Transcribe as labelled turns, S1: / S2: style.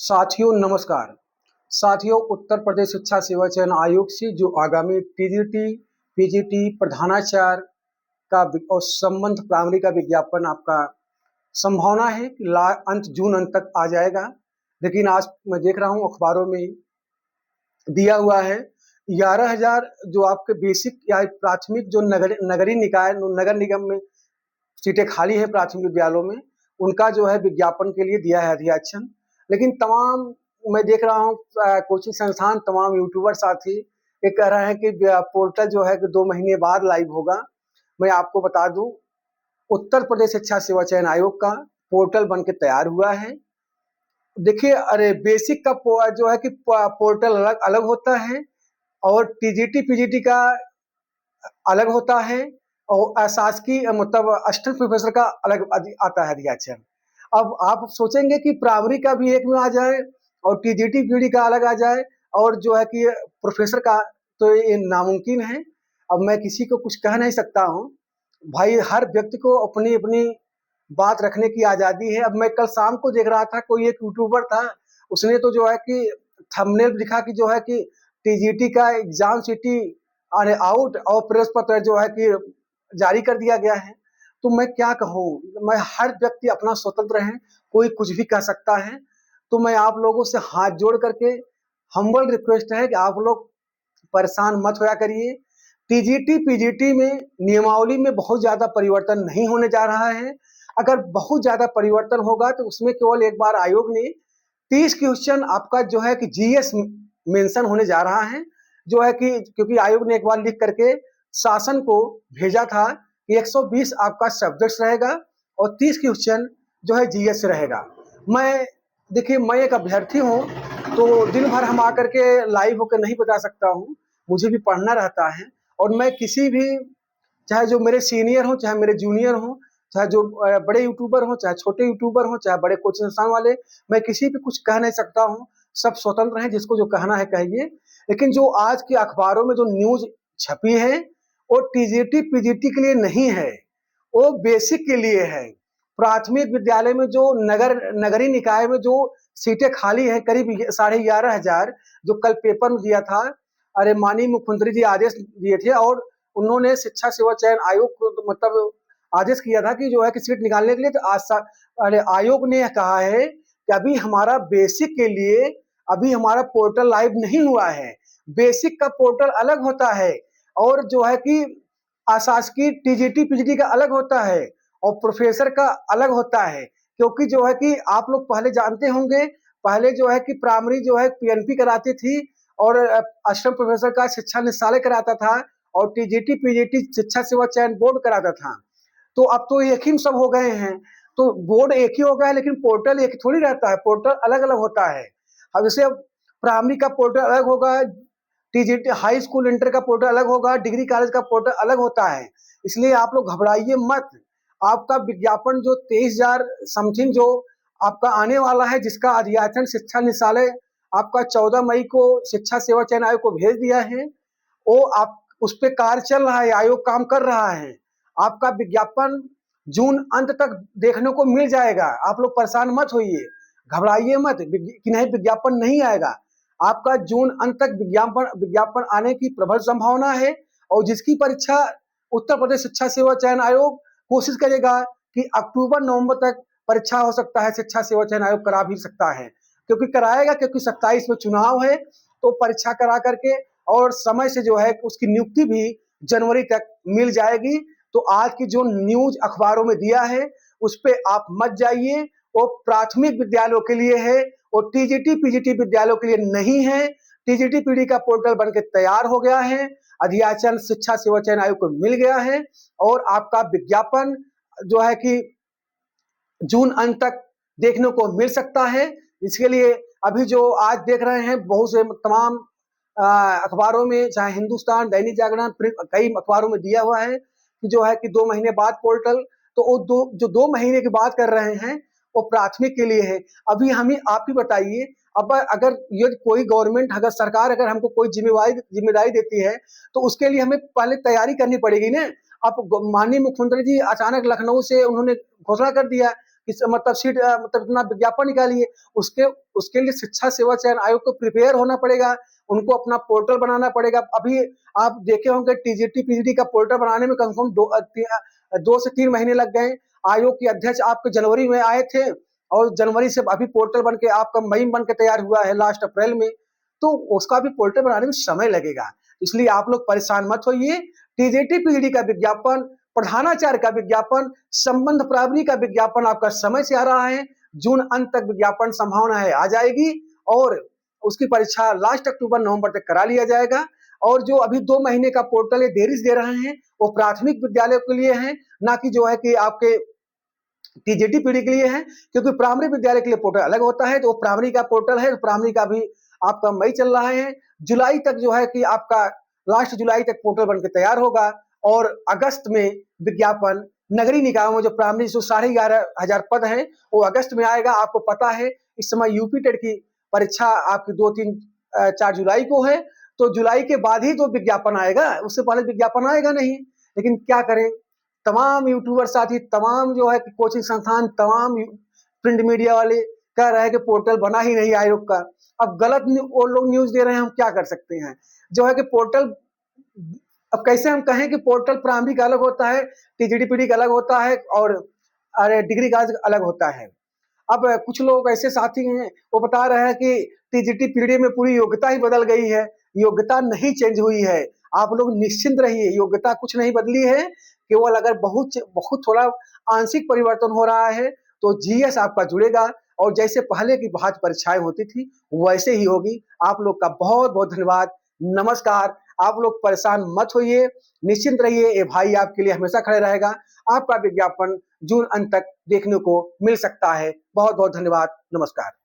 S1: साथियों नमस्कार। साथियों, उत्तर प्रदेश शिक्षा सेवा चयन आयोग से जो आगामी टीजीटी, पीजीटी, प्रधानाचार्य का और संबंध प्राइमरी का विज्ञापन आपका संभावना है कि जून अंत तक आ जाएगा। लेकिन आज मैं देख रहा हूँ अखबारों में दिया हुआ है 11,000 जो आपके बेसिक या प्राथमिक जो नगरीय निकाय नगर निगम में सीटें खाली है प्राथमिक विद्यालयों में, उनका जो है विज्ञापन के लिए दिया है अधियाचन। लेकिन तमाम मैं देख रहा हूँ कोचिंग संस्थान, तमाम यूट्यूबर साथी ये कह रहे हैं कि पोर्टल जो है कि 2 महीने बाद लाइव होगा। मैं आपको बता दूं, उत्तर प्रदेश शिक्षा सेवा चयन आयोग का पोर्टल बन के तैयार हुआ है। देखिए, अरे बेसिक का जो है कि पोर्टल अलग अलग होता है और टीजीटी पीजीटी का अलग होता है और शासकीय मतलब असिस्टेंट प्रोफेसर का अलग आता है अधियाचन। अब आप सोचेंगे कि प्राइमरी का भी एक में आ जाए और टीजीटी पीडी का अलग आ जाए और जो है कि प्रोफेसर का, तो ये नामुमकिन है। अब मैं किसी को कुछ कह नहीं सकता हूँ भाई, हर व्यक्ति को अपनी अपनी बात रखने की आज़ादी है। अब मैं कल शाम को देख रहा था, कोई एक यूट्यूबर था, उसने तो जो है कि थंबनेल लिखा कि जो है कि टीजीटी का एग्जाम सिटी अरे आउट और प्रेस पत्र जो है कि जारी कर दिया गया है। तो मैं क्या कहूँ, मैं हर व्यक्ति अपना स्वतंत्र है, कोई कुछ भी कह सकता है। तो मैं आप लोगों से हाथ जोड़ करके हम्बल रिक्वेस्ट है कि आप लोग परेशान मत होया करिए। टीजीटी पीजीटी में नियमावली में बहुत ज्यादा परिवर्तन नहीं होने जा रहा है। अगर बहुत ज्यादा परिवर्तन होगा तो उसमें केवल एक बार आयोग ने 30 क्वेश्चन आपका जो है कि जीएस मेंशन होने जा रहा है, जो है कि क्योंकि आयोग ने एक बार लिख करके शासन को भेजा था कि 120 आपका सब्जेक्ट्स रहेगा और 30 क्वेश्चन जो है जीएस रहेगा। मैं देखिए, मैं एक अभ्यर्थी हूँ, तो दिन भर हम आकर के लाइव होकर नहीं बता सकता हूँ, मुझे भी पढ़ना रहता है। और मैं किसी भी, चाहे जो मेरे सीनियर हो चाहे मेरे जूनियर हो, चाहे जो बड़े यूट्यूबर हो चाहे छोटे यूट्यूबर हो चाहे बड़े कोचिंग संस्थान वाले, मैं किसी भी कुछ कह नहीं सकता हूँ। सब स्वतंत्र हैं, जिसको जो कहना है कहिए। लेकिन जो आज के अखबारों में जो न्यूज छपी है वो टीजीटी पीजीटी के लिए नहीं है, वो बेसिक के लिए है। प्राथमिक विद्यालय में जो नगरीय निकाय में जो सीटें खाली है करीब 11,500, जो कल पेपर में दिया था, अरे माननीय मुख्यमंत्री जी आदेश दिए थे और उन्होंने शिक्षा सेवा चयन आयोग को तो मतलब आदेश किया था कि जो है कि सीट निकालने के लिए। तो अरे आयोग ने कहा है कि अभी हमारा बेसिक के लिए अभी हमारा पोर्टल लाइव नहीं हुआ है। बेसिक का पोर्टल अलग होता है और जो है कि अशासकीय टीजीटी पीजीटी का अलग होता है और प्रोफेसर का अलग होता है। क्योंकि जो है कि आप लोग पहले जानते होंगे, पहले जो है कि प्राइमरी जो है पीएनपी कराती थी और असिस्टेंट प्रोफेसर का शिक्षा निदेशालय कराता था और टीजीटी पीजीटी शिक्षा सेवा चयन बोर्ड कराता था। तो अब तो एक ही सब हो गए हैं, तो बोर्ड एक ही हो गया है लेकिन पोर्टल एक थोड़ी रहता है, पोर्टल अलग अलग होता है। अब जैसे प्राइमरी का पोर्टल अलग होगा, टीजीटी हाई स्कूल इंटर का पोर्टल अलग होगा, डिग्री कॉलेज का पोर्टल अलग होता है। इसलिए आप लोग घबराइए मत। आपका विज्ञापन जो 23,000 समथिंग जो आपका आने वाला है, जिसका अधियाचन शिक्षा निदेशालय आपका 14 मई को शिक्षा सेवा चयन आयोग को भेज दिया है, वो आप उस पर कार्य चल रहा है, आयोग काम कर रहा है। आपका विज्ञापन जून अंत तक देखने को मिल जाएगा। आप लोग परेशान मत होइए, घबराइए मत कि नहीं विज्ञापन नहीं आएगा। आपका जून अंत तक विज्ञापन विज्ञापन आने की प्रबल संभावना है। और जिसकी परीक्षा उत्तर प्रदेश शिक्षा सेवा चयन आयोग कोशिश करेगा कि अक्टूबर नवंबर तक परीक्षा हो सकता है, शिक्षा सेवा चयन आयोग करा भी सकता है, क्योंकि कराएगा, क्योंकि 27 में चुनाव है। तो परीक्षा करा करके और समय से जो है उसकी नियुक्ति भी जनवरी तक मिल जाएगी। तो आज की जो न्यूज अखबारों में दिया है उस पर आप मत जाइए, वो प्राथमिक विद्यालयों के लिए है, वो टीजीटी पीजीटी विद्यालयों के लिए नहीं है। टीजीटी पीडी का पोर्टल बनकर तैयार हो गया है, अधियाचन शिक्षा सेवा चयन आयोग को मिल गया है और आपका विज्ञापन जो है कि जून अंत तक देखने को मिल सकता है। इसके लिए अभी जो आज देख रहे हैं बहुत से तमाम अखबारों में, चाहे हिंदुस्तान, दैनिक जागरण, कई अखबारों में दिया हुआ है कि जो है कि 2 महीने बाद पोर्टल। तो वो जो 2 महीने की बात कर रहे हैं वो प्राथमिक के लिए है। अभी हमें आप ही बताइए, अब अगर ये कोई गवर्नमेंट, अगर सरकार अगर हमको कोई जिम्मेदारी देती है तो उसके लिए हमें पहले तैयारी करनी पड़ेगी ना। अब माननीय मुख्यमंत्री जी अचानक लखनऊ से उन्होंने घोषणा कर दिया मतलब सीट मतलब इतना विज्ञापन निकालिए। उसके उसके लिए शिक्षा सेवा चयन आयोग को प्रिपेयर होना पड़ेगा, उनको अपना पोर्टल बनाना पड़ेगा। अभी आप देखे होंगे टीजीटी पीजीटी का पोर्टल बनाने में कम से कम 2 से 3 महीने लग गए। आयोग के अध्यक्ष आपके जनवरी में आए थे और जनवरी से अभी पोर्टल बन के आपका मई में बन के तैयार हुआ है लास्ट अप्रैल में, तो उसका भी पोर्टल बनाने में समय लगेगा। इसलिए आप लोग परेशान मत होइए। टीजीटी पीजीटी का विज्ञापन, प्रधानाचार्य का विज्ञापन, संबंध प्रावरी का विज्ञापन आपका समय से आ रहा है। जून अंत तक विज्ञापन संभावना है आ जाएगी और उसकी परीक्षा लास्ट अक्टूबर नवंबर तक करा लिया जाएगा। और जो अभी 2 महीने का पोर्टल देरी से दे रहे हैं वो प्राथमिक विद्यालय के लिए है, ना कि जो है कि आपके टीजीटी पीढ़ी के लिए है, क्योंकि प्राइमरी विद्यालय के लिए पोर्टल अलग होता है। तो प्राइमरी का पोर्टल है, प्राइमरी का भी आपका मई चल रहा है। जुलाई तक जो है कि आपका लास्ट जुलाई तक पोर्टल बनकर तैयार होगा और अगस्त में विज्ञापन नगरीय निकायों में जो प्राइमरी जो 11,500 पद हैं वो अगस्त में आएगा। आपको पता है इस समय यूपी टेट की परीक्षा आपकी 2, 3, 4 जुलाई को है, तो जुलाई के बाद ही तो विज्ञापन आएगा, उससे पहले विज्ञापन आएगा नहीं। लेकिन क्या करें, तमाम यूट्यूबर साथी, तमाम जो है कि कोचिंग संस्थान, तमाम प्रिंट मीडिया वाले कह रहे हैं कि पोर्टल बना ही नहीं आयोग का। अब गलत वो लोग न्यूज दे रहे हैं, हम क्या कर सकते हैं। जो है कि पोर्टल, अब कैसे हम कहें कि पोर्टल प्राइमरी का अलग होता है, टीजीटी पीडी का अलग होता है और अरे डिग्री का अलग होता है। अब कुछ लोग ऐसे साथी हैं वो बता रहे हैं कि टीजीटी पीडी में पूरी योग्यता ही बदल गई है। योग्यता नहीं चेंज हुई है, आप लोग निश्चिंत रहिए, योग्यता कुछ नहीं बदली है। केवल अगर बहुत थोड़ा आंशिक परिवर्तन हो रहा है तो जीएस आपका जुड़ेगा और जैसे पहले की भांति परीक्षाएं होती थी वैसे ही होगी। आप लोग का बहुत बहुत धन्यवाद, नमस्कार। आप लोग परेशान मत होइए, निश्चिंत रहिए, ये भाई आपके लिए हमेशा खड़े रहेगा। आपका विज्ञापन जून अंत तक देखने को मिल सकता है। बहुत बहुत धन्यवाद, नमस्कार।